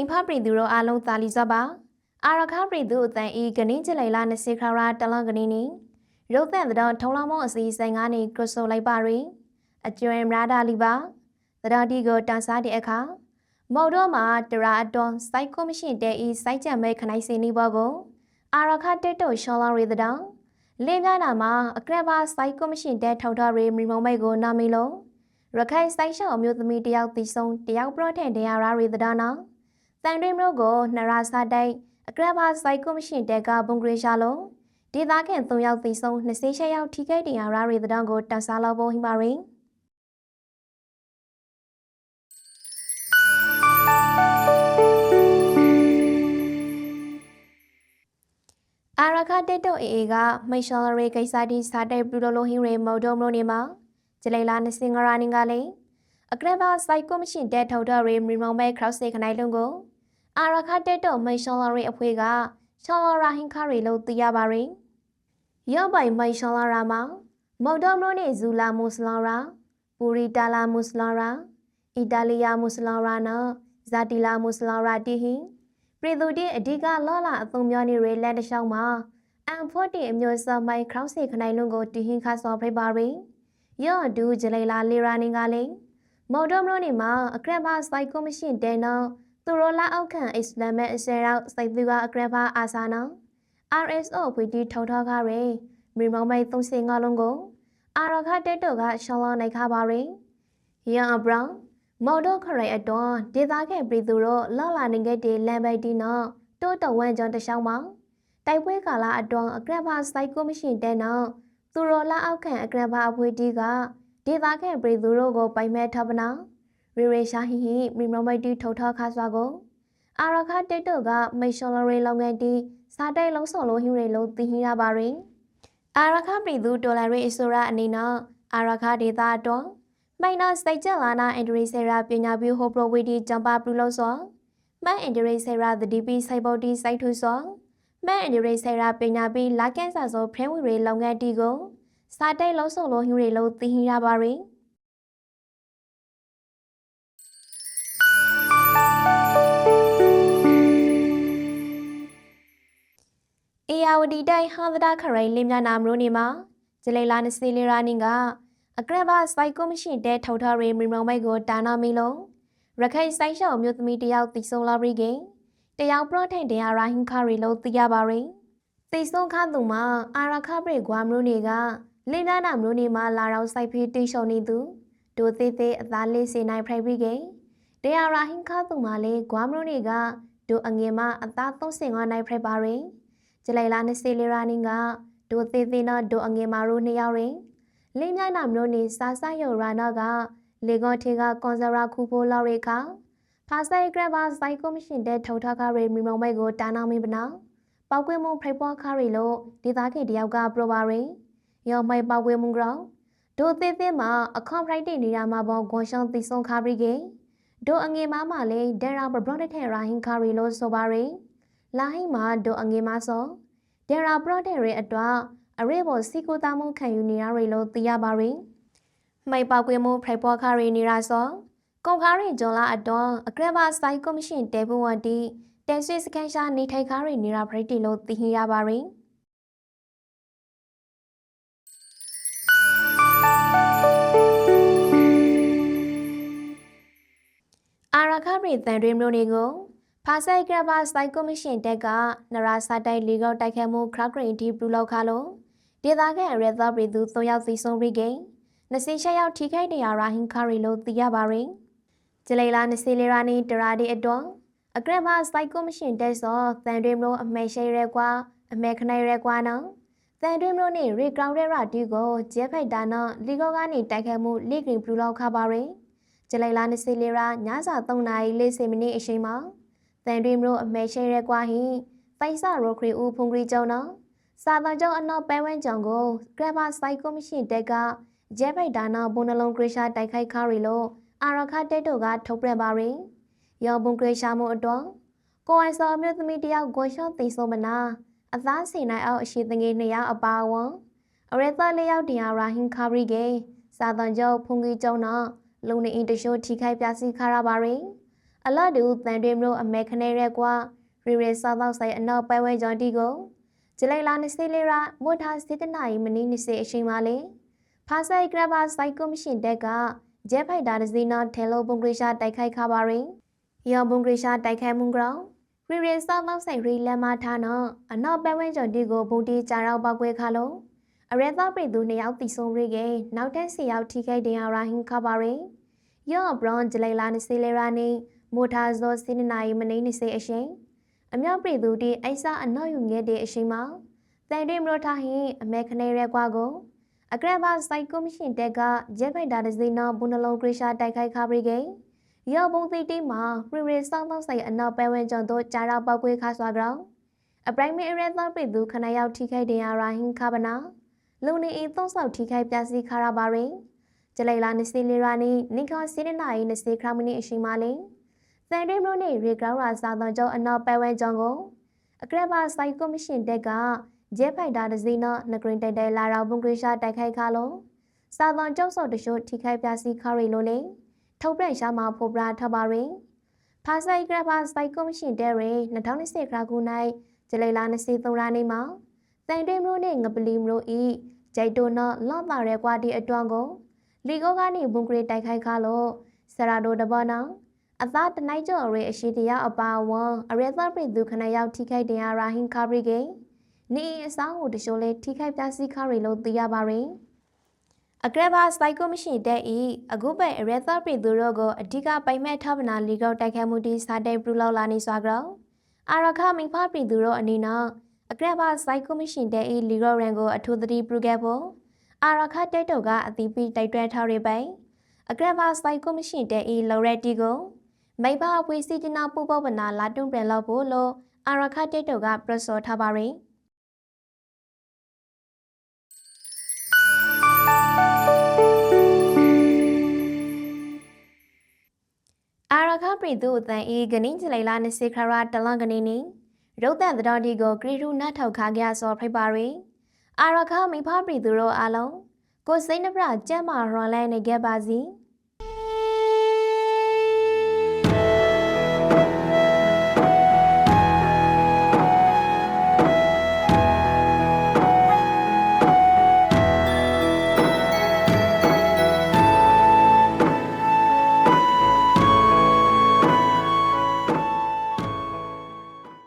ဖပရီသူတို့အားလုံးသာလီစွာပါအာရခပရီသူအတန်ဤဂနင်းချလိုက်လာ20ခါရာတလန်ဂနင်းနီရုပ်သန့်တဲ့ထုံလောင်းမောအစီဆိုင်ငါးနေကရဆိုလိုက်ပါရီအကျွမ်းမရာဒါလီပါသဒတီကိုတန်စားတဲ့အခါမော်တော်မှာတရာအတွန်စိုက်ကောမရှင်တဲဤစိုက်ကြံမဲခနိုင်စင်းနေဘောကိုအာရခတက်တုရှောင်းလောင်းရီတဲ့လင်းများနာမှာအကရပါစိုက်ကောမရှင်တဲထောက်ထားရီမီမောင်မိတ်ကိုနာမီလုံးရခိုင်စိုက်ရှောင်းအမျိုးသမီးတယောက်တီဆုံးတယောက်ပရော့ထန်တရားရာရီတဲ့နော်တန်တွင်မျိုးကိုနရာစာတိုက်အကရပါစိုက်ကောမရှင်တဲကဘုံဂရေရှာလုံးဒေသခံ3ယောက်တီဆုံး28ယောက်ထိခိုက်တရားရာရီတဲ့ကိုတန်စားလောက်ပုံဟိပါရီအာရခတက်တုအေကမိရှော်လရီကိစ္စတီစာတိုက်ပလူလိုဟင်းရီမော်ဒုံလို့နေမှာဂျလေလာနစင်ဂရာနင်ကလေးအကရဘာစိုက်ကောမရှင်တဲထောက်ထားရီမီမောင်မဲခရောက်စေခနိုင်လုံးကိုအာရခတက်တုမိရှော်လရီအဖွေကရှော်လရာဟင်ခရီလို့သိရပါရီရောပိုင်မိရှော်လရာမှာမော်ဒုံလို့နေဇူလာမုစလရာပူရီတာလာမုစလရာအီတာလီယာမုစလရာနော်ဇာတီလာမုစလရာတီဟင်ပြည်သူတွေအဓိကလောလာအသုံးများနေရလက်တလျှောက်မှာအန်ဖော့တီအမျိုးစမိုင်ခရောက်စေခနိုင်လုံးကိုတီဟင်ခါစော်ဖိပါရီရော့ဒူဂျလေလာလီရာနင်ကလေးမော်ဒုံလို့နေမှာအကရဘာစိုက်ကောမရှင်တဲနော်သူရောလာအောက်ခံအစ္စလာမတ်အစရောက်စိုက်သူကအကရဘာအာဆာနော် RSO ဖွေတီထောက်ထောက်ခရဲမီမောင်မိုင်35လုံးကိုအာရခတက်တုကရှောင်းလောင်းနိုင်ခပါရီရန်အဘရောင်မော်ဒိုခရိုင်အတွန်းဒေသခံပြည်သူတို့လောက်လာနေခဲ့တဲ့လမ်းပိုက်တီနော်တိုးတဝမ်းကျော်တရှောင်းမှာတိုက်ပွဲကာလအတွန်းအကရဘာစိုက်ကောမရှင်တဲနော်သူရောလာအောက်ခံအကရဘာအဖွေတီကဒေသခံပြည်သူတို့ကိုပိုင်မဲ့ထပ်ပနာရီရေရှာဟီဟီမီမောင်မိုင်တီထောက်ထောက်ခါစွာကိုအာရခတက်တုကမိရှော်လရီလောင်ငယ်တီစာတိုက်လုံးစုံလုံးဟင်းရီလုံးသိဟင်းရပါရီအာရခပြည်သူဒေါ်လာရီအစိုးရအနေနဲ့အာရခဒေသအတွန်းမိုင်နာစိတ်ကြလာနာအင်ဒရီဆေရာပညာပြုဟိုပရိုဝီတီဂျမ်ပါပလူလို့ဆိုမန်အင်ဒရီဆေရာသတိပီစိုက်ပေါ်တီစိုက်ထူဆိုမန်အင်ဒရီဆေရာပညာပီလာကန်ဆာဆိုဖရင်းဝီရီလောင်ငယ်တီကိုစာတိုက်လုံးစုံလုံးဟင်းရီလုံးသိဟင်းရပါရီအေယာဝတီတိုင်းဟာသဒခရိုင်လင်းမြနာမရိုနေမှာဂျလေလာနစီလီရာနင်ကအကရဘာစိုက်ကောမရှင်တဲထောက်ထားရီမီမောင်မိုက်ကိုတာနာမီလုံးရခိုင်ဆိုင်ရှောင်းမျိုးသမီးတယောက်တီဆုံးလာပြီးကတယောက်ပရော့ထန်တရားရာဟင်ခရီလို့သိရပါရီတီဆုံးခသူမှာအာရခပရိကွာမရိုနေကလင်းနာမရိုနေမှာလာရောက်စိုက်ဖီတီရှုံနေသူဒိုသေးသေးအသားလေးစေနိုင်ဖရိုက်ပြီးကတရားရာဟင်ခသူမှာလေကွာမရိုနေကဒိုအငယ်မအသား35နိုင်ဖရိုက်ပါရီဂျလေလာနစီလီရာနင်ကဒိုသေးသေးနော်ဒိုအငယ်မရို2ယောက်ရင်လင်းမြိုင်နာမျိုးနေစာစယုံရာနာကလေကောထေကကွန်ဆာရာခုဖိုလောက်ရိခါဖာဆိုင်ဂရဘာစိုက်ကောမရှင်တဲ့ထောက်ထားခရီမီမောင်မိုက်ကိုတာနာမီပနာပောက်ကွေးမှုဖိပွားခရီလို့ဒေသခေတယောက်ကပရိုပါရီရောမိုက်ပောက်ကွေးမှုကြောင့်ဒိုသေးသေးမှာအခန့်ဖရိုက်တင်နေတာမှာပေါ်ဂွန်ရှောင်းတီဆုံးခရီကေဒိုအငယ်မမလေးဒန်ရာဘဘရတ်ထဲရာဟင်ခရီလို့ဆိုပါရီလာဟိမှာဒိုအငယ်မဆောဒန်ရာဘရတ်ထဲရဲ့အတွက်အရေးပေါ်စီကိုတာမှုခံယူနေရလို့သိရပါရီမိပောက်ကွေးမှုဖိုက်ပွားခရီနေရဆောကွန်ခါရီဂျွန်လာအတွန်းအကရဘာစိုက်ကောမရှင်တဲဘဝတီတဲဆွေစကန်ရှာနေထိုင်ခရီနေရဖရိတီလို့သိရပါရီအာရခရီတန်တွင်မျိုးနေကိုဖာဆိုင်ကရဘာစိုက်ကောမရှင်တက်ကနရာစာတိုက်လီကောတိုက်ခတ်မှုခရဂရင်တီပလူလောက်ခါလို့ဒေသခံရဲသောပြည်သူ3ယောက်စီဆုံးပြီးက28ယောက်ထိခိုက်တရားရာဟင်ခရီလို့သိရပါရီဂျလေလာနစီလီရာနီတရာဒီအတွန်းအကရဘာစိုက်ကောမရှင်တက်စောတန်တွင်မျိုးအမေရှိရဲကွာအမေခနိုင်ရဲကွာနော်တန်တွင်မျိုးနေရီကောင်းရဲရာတီကိုဂျဲဖိုက်တာနော်လီကောကနေတိုက်ခတ်မှုလီဂရင်ပလူလောက်ခါပါရီဂျလေလာနစီလီရာညစာ3နာရီ40မိနစ်အချိန်မှာတန်တွင်မျိုးအမေရှိရဲကွာဟိပိုင်စာရိုခရီဦးဖုန်ဂရီကျော်နော်စာတန်ကျောင်းအနောက်ပဲဝန်းကျောင်းကိုဂရဘာစိုက်ကောမရှင်တက်ကဂျဲဖိုက်ဒါနာဘုံနှလုံးဂရရှာတိုက်ခိုက်ခရီလို့အာရခတက်တို့ကထုတ်ပြန်ပါရီရောဘုံဂရရှာမှုအတွက်ကိုအိုင်ဆော်မျိုးသမီးတယောက်ဂွန်ရှော့သိဆုံးမနာအသားစီနိုင်အောင်အရှိတငယ်2ယောက်အပါဝံအရဲသား4ယောက်တရားရာဟင်ခရီကေစာတန်ကျောင်းဖုန်ကြီးကျောင်းနော်လုံနေအင်တရှိုးထိခိုက်ပြစီခါရပါရီ အလားတူတန်တွင်မျိုးအမေခနေရဲကွာရီရီစောက်ဆိုင်အနောက်ပဲဝဲကြောင့်တီကိုဂျလိုက်လာနေစီလေရာမို့ထားစစ်တနာရီမနီနေစီအချိန်မှလေဖာဆိုင်ကရဘာဆိုင်ကောမရှင်တက်ကဂျက်ဖိုက်တာဒဇီနာထဲလိုဘုံဂရိရှာတိုက်ခိုက်ခါပါရင်ရောင်ဘုံဂရိရှာတိုက်ခိုက်မှုကြောင့်ရီရီစောက်ဆိုင်ရီလက်မထားနော်အနောက်ပဲဝဲကြောင့်တီကိုဘုံတီကြာရောက်ပောက်ကွဲခါလို့အရဲသားပြည်သူ2ယောက်တိဆုံးရခဲ့နောက်ထပ်10ယောက်ထိခိုက်ဒဏ်ရာရဟင်ခါပါရင်ရော့ဘရွန်ဂျလိုက်လာနေစီလေရာနေမို့ထားဇောစစ်နာရီမနီနေစီအချိန်အမြောက်ပြည်သူတီအိုက်စာအနောက်ယူငဲတဲ့အချိန်မှာတန်တွင်မလို့ထားဟင်အမေခနေရဲကွာကိုအကရဘာစိုက်ကောမရှင်တက်ကဂျက်ဖိုက်တာဒဇီနာဘုံနှလုံးဂရိရှာတိုက်ခိုက်ခါပရိကေရောဘုံသိတိမှာရီရီစောင်းသောဆိုင်အနောက်ပဲဝဲကျော်တို့ကြာရောက်ပောက်ကွဲခါစွာကြောင်းအပရိုင်မီအရဲသားပြည်သူ9ယောက်ထိခိုက်ဒဏ်ရာရဟင်ခါပနာလူနေအသုံးဆောက်ထိခိုက်ပြစီခါရပါရင်ဂျလိုက်လာနေစီလီရာနီနိခါစီနနာရီ20ခရမနီအရှိမလေးတန်တွင်မျိုးနေရေကောင်းရာစာတော်ကျော်အနောက်ပဲဝဲကျော်ကိုအကရဘာစိုက်ကောမရှင်တက်ကဂျက်ဖိုက်တာဒဇီနာနဂရင်တိုင်တိုင်လာရောက်ဘုံဂရိရှာတိုက်ခိုက်ခါလို့စာတော်ကျောက်စော်တရှို့ထိခိုက်ပြစီခါရီလို့လေထုတ်ပြန်ရှာမှာဖော်ပြထားပါရင်ဖာဆိုင်ကရဘာစိုက်ကောမရှင်တဲရေ2020ခရခုနိုင်ဂျလိုက်လာ23ရာနေမှာတန်တွင်မျိုးနေငပလီမျိုးဤဂျိုက်တိုနော်လော့ပါရဲကွာဒီအတွန်းကိုလီကိုကနေဘုံဂရိတိုက်ခိုက်ခါလို့ဆရာဒိုတဘောနောင်အသားတနိုင်ကျော်ရဲအရှိတရားအပါဝံအရဲသားပြည်သူ9ယောက်ထိခိုက်ဒဏ်ရာရဟင်ခါပရိကေနေအဆောင်ကိုတရှိုးလေးထိခိုက်ပြစီခါရီလို့သိရပါရင်အကရဘာစိုက်ကောမရှင်တဲ့ဤအခုပဲအရဲသားပြည်သူတို့ကိုအဓိကပိုင်မဲ့ထပ်နာလီကောက်တိုက်ခိုက်မှုဒီစာတိုင်ပြုလောက်လာနေစွာကြောအာရခမိဖပြည်သူတို့အနေနဲ့အကရဘာစိုက်ကောမရှင်တဲ့ဤလီကောရန်ကိုအထူးသတိပြုခဲ့ဖို့အာရခတိုက်တုတ်ကအတိပိတိုက်တွန်းထားရပိုင်အကရဘာစိုက်ကောမရှင်တဲ့ဤလော်ရက်တီကိုမိဘအဖွေးစီကျနာပူပေါပနာလာတွန်းပြန်လောက်ဖို့လို့အာရခတိုက်တုတ်ကပြစောထားပါရင်အာရခပြည်သူအတန်ဤဂနင်းချလိုက်လာနေစေခရာတလန်ကနေနီရုတ်တန်သတော်ဒီကိုဂရီထူနတ်ထောက်ခါကြစောဖိပါရီအာရခမိဖပြည်သူတို့အားလုံးကိုစိတ်နှပြကျမ်းမာရွန်လဲနေခဲ့ပါစီ